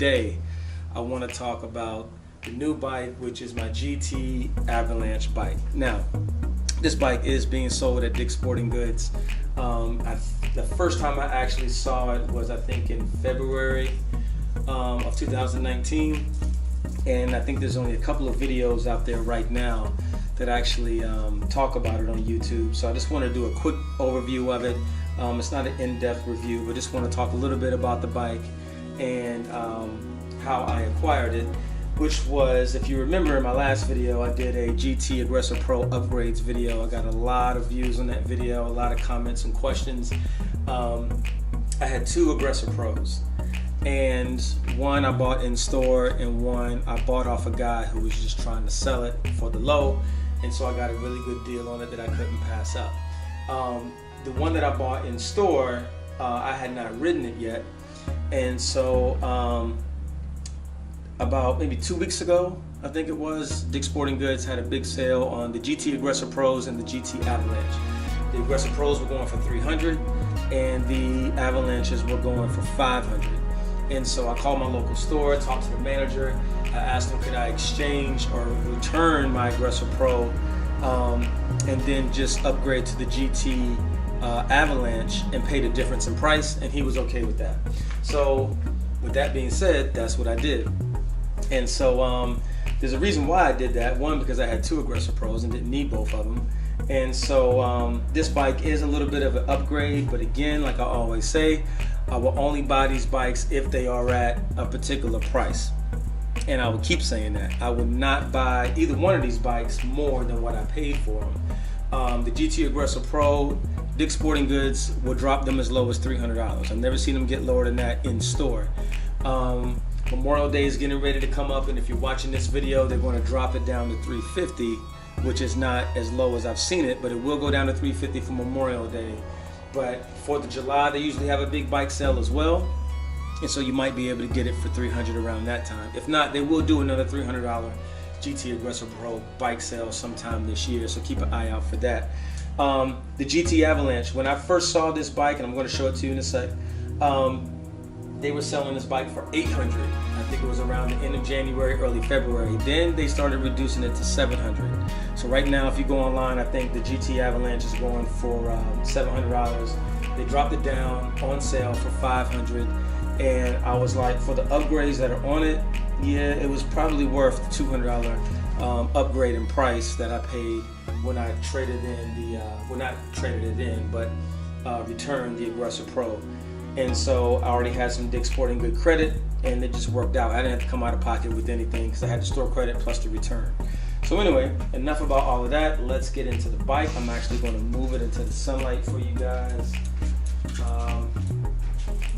today I want to talk about the new bike, which is my GT Avalanche bike. Now, this bike is being sold at Dick's Sporting Goods. The first time I actually saw it was, I think, in February of 2019, and I think there's only a couple of videos out there right now that actually talk about it on YouTube. So I just want to do a quick overview of it. It's not an in-depth review, but just want to talk a little bit about the bike and how I acquired it, which was, if you remember in my last video, I did a GT Aggressor Pro upgrades video. I got a lot of views on that video, a lot of comments and questions. I had two Aggressor Pros, and one I bought in store and one I bought off a guy who was just trying to sell it for the low, and so I got a really good deal on it that I couldn't pass up. The one that I bought in store, I had not ridden it yet, and so about maybe 2 weeks ago, I think it was, Dick's Sporting Goods had a big sale on the GT Aggressor Pros and the GT Avalanche. The Aggressor Pros were going for $300 and the Avalanches were going for $500. And so I called my local store, talked to the manager. I asked him, could I exchange or return my Aggressor Pro and then just upgrade to the GT Avalanche and pay the difference in price, and he was okay with that. So with that being said, that's what I did. And so there's a reason why I did that. One, because I had two Aggressor Pros and didn't need both of them. And so this bike is a little bit of an upgrade, but again, like I always say, I will only buy these bikes if they are at a particular price. And I will keep saying that. I would not buy either one of these bikes more than what I paid for them. The GT Aggressor Pro, Dick's Sporting Goods will drop them as low as $300. I've never seen them get lower than that in store. Memorial Day is getting ready to come up, and if you're watching this video, they're going to drop it down to $350, which is not as low as I've seen it, but it will go down to $350 for Memorial Day. But 4th of July, they usually have a big bike sale as well, and so you might be able to get it for $300 around that time. If not, they will do another $300 GT Aggressor Pro bike sale sometime this year, so keep an eye out for that. The GT Avalanche, when I first saw this bike, and I'm going to show it to you in a sec, they were selling this bike for $800. I think it was around the end of January, early February. Then they started reducing it to $700. So right now, if you go online, I think the GT Avalanche is going for $700. They dropped it down on sale for $500. And I was like, for the upgrades that are on it, yeah, it was probably worth the $200 upgrade in price that I paid when I traded in the, well, not traded it in, but returned the Aggressor Pro. And so I already had some Dick's Sporting Good credit, and it just worked out. I didn't have to come out of pocket with anything because I had the store credit plus the return. So anyway, enough about all of that. Let's get into the bike. I'm actually going to move it into the sunlight for you guys.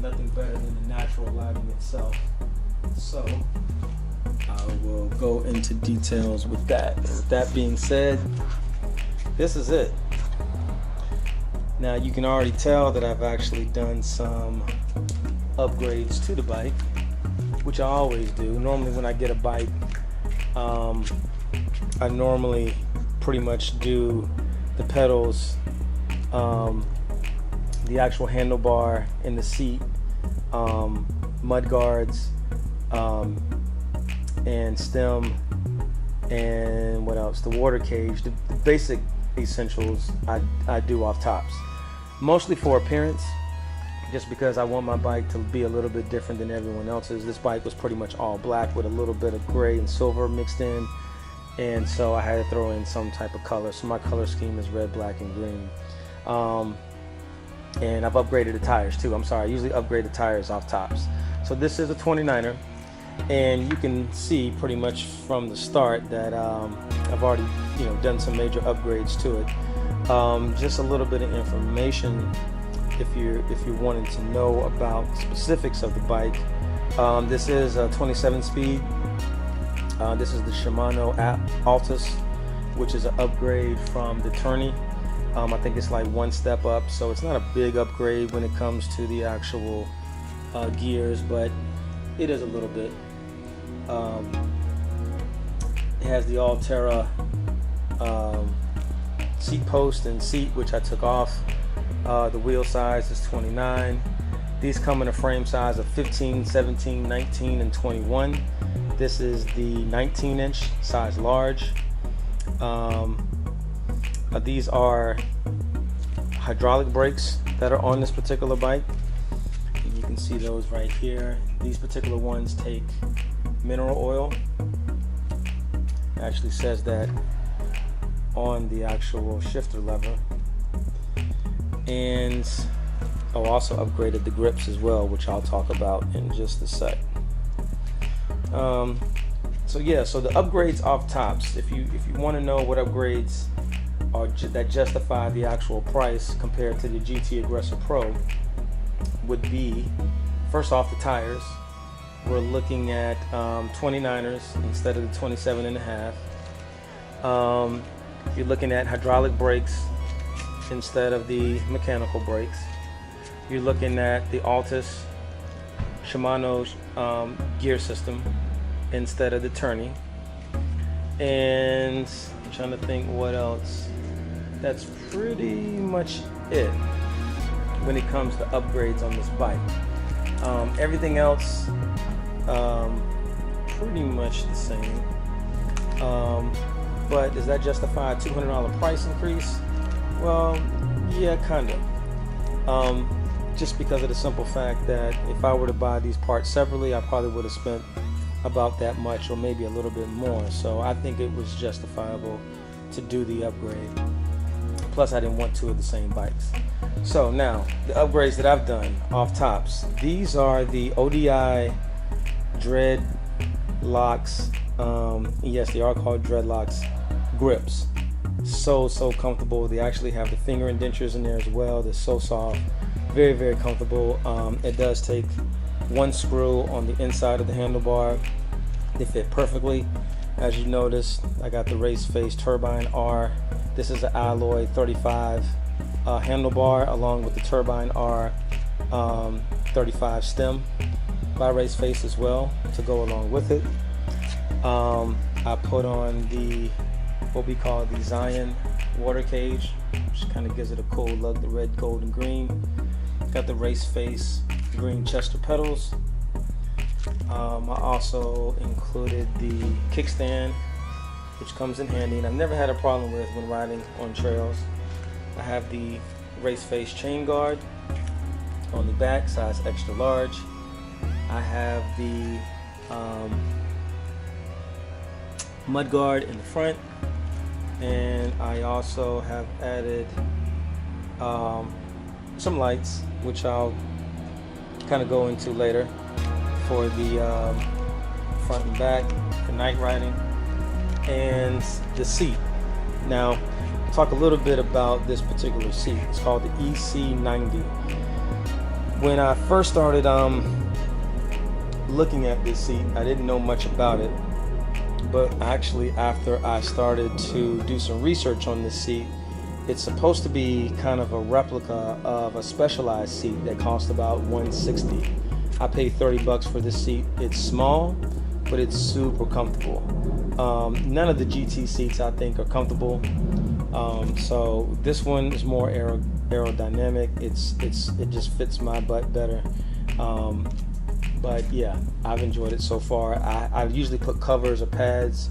Nothing better than the natural lighting itself. So I will go into details with that. With that being said, this is it. Now you can already tell that I've actually done some upgrades to the bike, which I always do. Normally when I get a bike, I normally pretty much do the pedals, the actual handlebar and the seat, mud guards, and stem, and what else? The water cage, the basic essentials I do off tops. Mostly for appearance, just because I want my bike to be a little bit different than everyone else's. This bike was pretty much all black with a little bit of gray and silver mixed in, and so I had to throw in some type of color. So my color scheme is red, black, and green. And I've upgraded the tires too. I'm sorry, I usually upgrade the tires off tops. So this is a 29er, and you can see pretty much from the start that I've already done some major upgrades to it. Just a little bit of information if you're wanting to know about specifics of the bike. This is a 27 speed. This is the Shimano Altus, which is an upgrade from the Tourney. I think it's like one step up, so it's not a big upgrade when it comes to the actual gears, but it is a little bit. It has the All-Terra seat post and seat, which I took off. The wheel size is 29, These come in a frame size of 15, 17, 19, and 21. This is the 19-inch size large. These are hydraulic brakes that are on this particular bike. You can see those right here. These particular ones take mineral oil. It actually says that on the actual shifter lever. And also upgraded the grips as well, which I'll talk about in just a sec. So the upgrades off tops, if you want to know what upgrades are that justify the actual price compared to the GT Aggressor Pro, would be, first off, the tires. We're looking at 29ers instead of the 27.5. You're looking at hydraulic brakes instead of the mechanical brakes. You're looking at the Altus Shimano's gear system instead of the turning. And I'm trying to think what else. That's pretty much it when it comes to upgrades on this bike. Everything else pretty much the same. But does that justify a $200 price increase? Well, yeah, kind of. Just because of the simple fact that if I were to buy these parts separately, I probably would have spent about that much or maybe a little bit more. So I think it was justifiable to do the upgrade. Plus, I didn't want two of the same bikes. So now, the upgrades that I've done off tops. These are the ODI Dreadlocks. Yes, they are called Dreadlocks grips. So comfortable. They actually have the finger indentures in there as well. They're so soft. Very, very comfortable. It does take one screw on the inside of the handlebar. They fit perfectly. As you notice, I got the race face Turbine R. This is an alloy 35 handlebar along with the Turbine R 35 stem by Race Face as well to go along with it. I put on the what we call the Zion water cage, which kind of gives it a cool look, the red, gold, and green. Got the Race Face green Chester pedals. I also included the kickstand, which comes in handy, and I've never had a problem with when riding on trails. I have the Race Face chain guard on the back, size extra large. I have the mud guard in the front, and I also have added some lights, which I'll kind of go into later, for the front and back for night riding. And the seat. Now, I'll talk a little bit about this particular seat. It's called the EC90. When I first started looking at this seat, I didn't know much about it, but actually after I started to do some research on this seat, it's supposed to be kind of a replica of a Specialized seat that cost about $160. I paid $30 for this seat. It's small, but it's super comfortable. None of the GT seats I think are comfortable. So this one is more aerodynamic. It just fits my butt better. But yeah, I've enjoyed it so far. I usually put covers or pads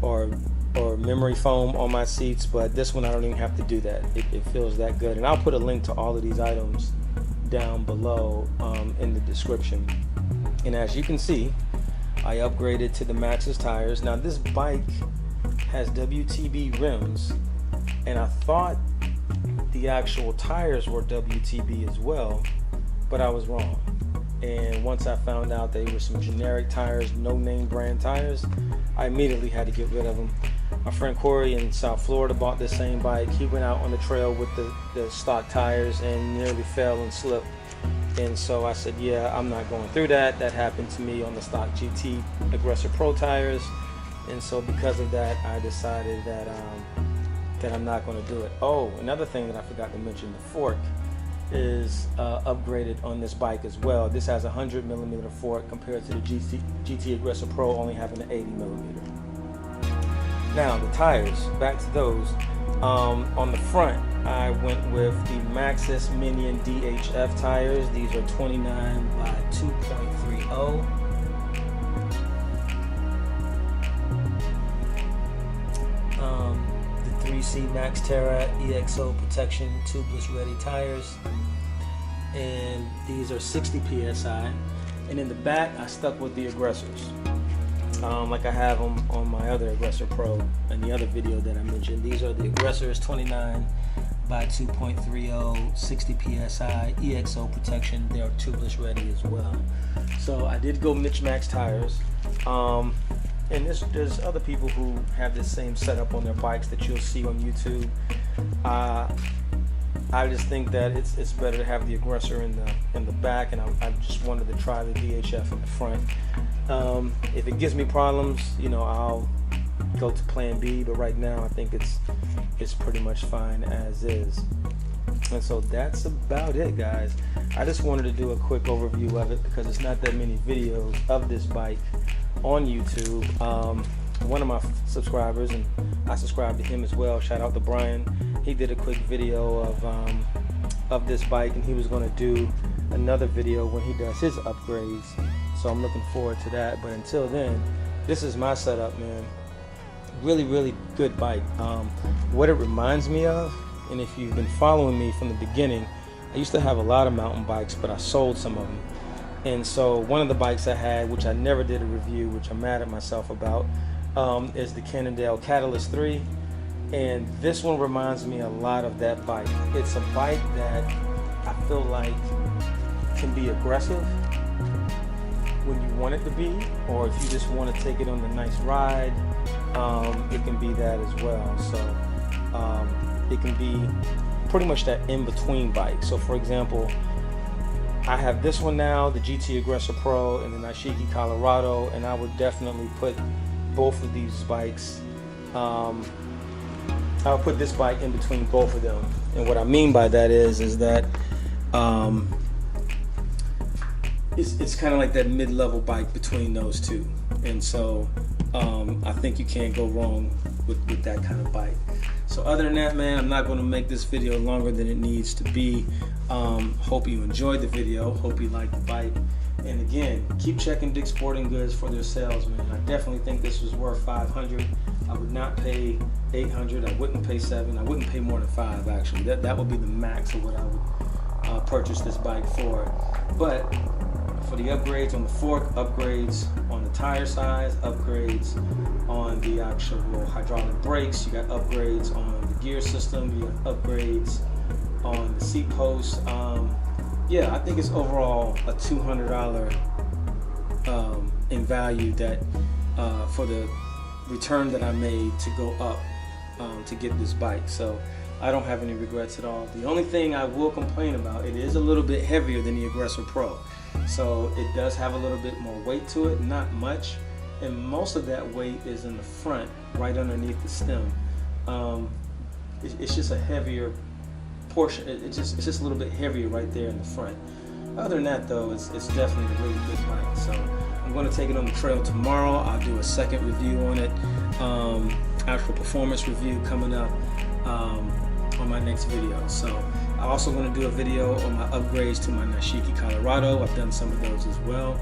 or memory foam on my seats, but this one I don't even have to do that. It feels that good. And I'll put a link to all of these items down below in the description. And as you can see, I upgraded to the Maxxis tires. Now this bike has WTB rims, and I thought the actual tires were WTB as well, but I was wrong. And once I found out they were some generic tires, no name brand tires, I immediately had to get rid of them. My friend Corey in South Florida bought this same bike. He went out on the trail with the stock tires and nearly fell and slipped. And so I said, yeah, I'm not going through that. That happened to me on the stock GT Aggressor Pro tires. And so because of that, I decided that I'm not going to do it. Oh, another thing that I forgot to mention, the fork is upgraded on this bike as well. This has a 100mm fork compared to the GT Aggressor Pro only having an 80mm. Now the tires, back to those. On the front, I went with the Maxxis Minion DHF tires. These are 29 by 2.30. The 3C Max Terra EXO Protection tubeless ready tires, and these are 60 psi. And in the back, I stuck with the aggressors, like I have on my other Aggressor Pro and the other video that I mentioned. These are the aggressors, 29 by 2.30, 60 psi EXO protection. They are tubeless ready as well. So I did go Mitch Max tires. And there's other people who have this same setup on their bikes that you'll see on YouTube. I just think that it's better to have the aggressor in the back, and I just wanted to try the DHF in the front. If it gives me problems, you know, I'll go to plan B, but right now I think it's pretty much fine as is. And so that's about it, guys. I just wanted to do a quick overview of it because it's not that many videos of this bike on YouTube. One of my subscribers, and I subscribe to him as well, shout out to Brian, he did a quick video of this bike, and he was going to do another video when he does his upgrades, so I'm looking forward to that. But until then, this is my setup, man. Really good bike. What it reminds me of, and if you've been following me from the beginning, I used to have a lot of mountain bikes, but I sold some of them. And so one of the bikes I had, which I never did a review, which I'm mad at myself about, is the Cannondale Catalyst 3. And this one reminds me a lot of that bike. It's a bike that I feel like can be aggressive when you want it to be, or if you just want to take it on a nice ride, it can be that as well. So it can be pretty much that in-between bike. So for example, I have this one now, the GT Aggressor Pro, and the Nashiki Colorado, and I would definitely put both of these bikes, I'll put this bike in between both of them. And what I mean by that is that it's kind of like that mid-level bike between those two. And so I think you can't go wrong with that kind of bike. So other than that, man, I'm not going to make this video longer than it needs to be. Hope you enjoyed the video. Hope you liked the bike. And again, keep checking Dick's Sporting Goods for their sales, man. I definitely think this was worth $500. I would not pay $800. I wouldn't pay $700. I wouldn't pay more than $500, actually. That would be the max of what I would purchase this bike for. But for the upgrades on the fork, upgrades on the tire size, upgrades on the actual hydraulic brakes, you got upgrades on the gear system, you got upgrades on the seat post. Yeah, I think it's overall a $200 in value that for the return that I made to go up to get this bike. So I don't have any regrets at all. The only thing I will complain about, it is a little bit heavier than the Aggressor Pro. So it does have a little bit more weight to it, not much. And most of that weight is in the front, right underneath the stem. It's just a heavier portion. It's just a little bit heavier right there in the front. Other than that, though, it's definitely a really good bike. So I'm going to take it on the trail tomorrow. I'll do a second review on it, actual performance review coming up on my next video. So I'm also going to do a video on my upgrades to my Nashiki Colorado. I've done some of those as well.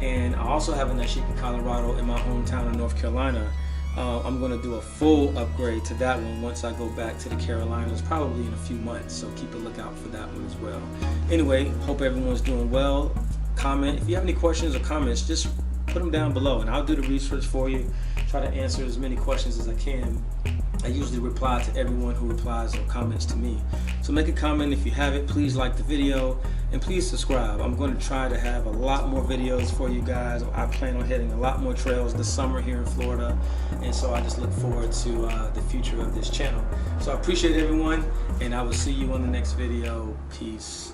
And I also have a Nashiki Colorado in my hometown of North Carolina. I'm going to do a full upgrade to that one once I go back to the Carolinas, probably in a few months. So keep a lookout for that one as well. Anyway, hope everyone's doing well. Comment. If you have any questions or comments, just put them down below and I'll do the research for you. Try to answer as many questions as I can. I usually reply to everyone who replies or comments to me. So make a comment if you have it. Please like the video and please subscribe. I'm going to try to have a lot more videos for you guys. I plan on hitting a lot more trails this summer here in Florida, and so I just look forward to the future of this channel. So I appreciate everyone, and I will see you on the next video. Peace.